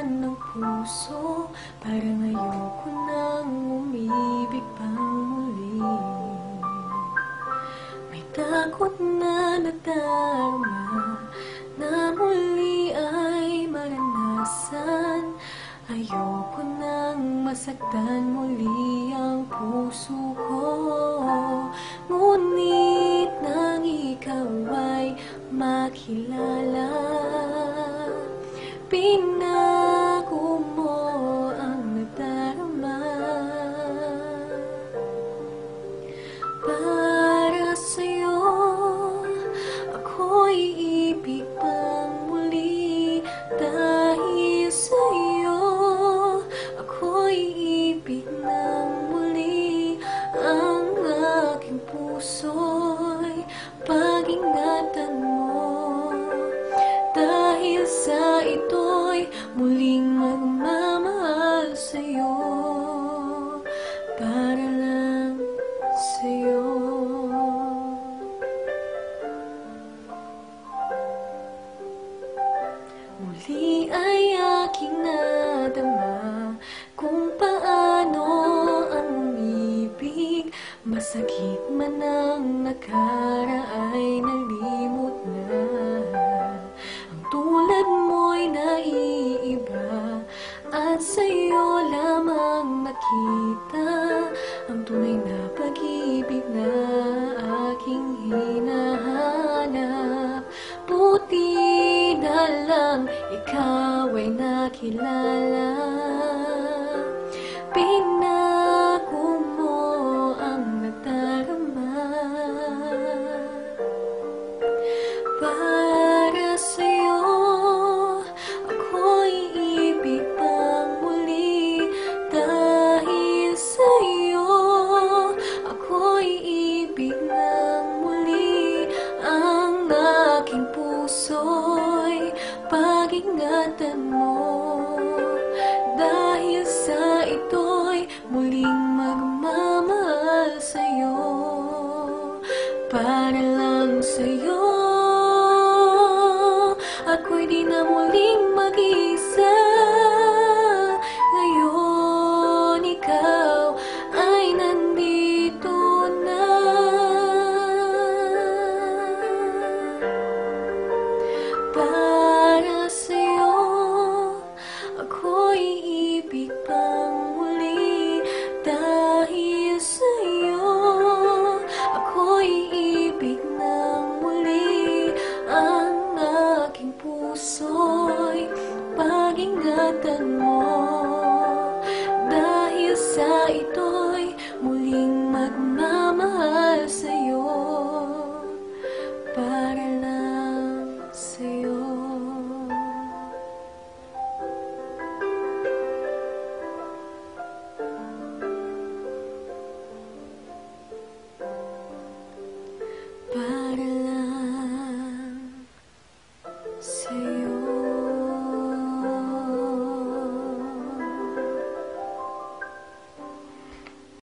naman ng puso, parang ayoko nang umibig pang muli. May takot na nadarama na muli ay maranasan. Ayoko nang masaktan muli ang puso ko, ngunit nang ikaw ay makilala, pinako mo ang nadarama. Para sa'yo ako'y ibig pang muli, dahil sa'yo ako'y ibig ng muli. Ang aking puso'y pag-ingatan mo, dahil sa ito'y muling magmamahal sa'yo, para lang sa'yo. Muli ay aking nadama kung paano ang umibig. Masakit man ang nakaraay, nalimot na. Ang tulad mo'y naiiba, at sa'yo lamang nakita ang tunay na pag-ibig na aking hinahanap. Buti na lang ikaw ay nakilala, pinako mo ang nadarama. Para sa'yo ako'y ibig pang muli, dahil sa'yo ako'y ibig ng muli. Ang aking puso'y pag-ingatan mo, dahil sa ito'y muling magmamahal sa'yo, para lang sa'yo. Ako'y di na muling mag-isa, ngayon ikaw ay nandito na. Para sa'yo ako'y ibig pang muli, dahil sa'yo ako'y ibig ng muli. Ang aking puso'y pag-ingatan mo,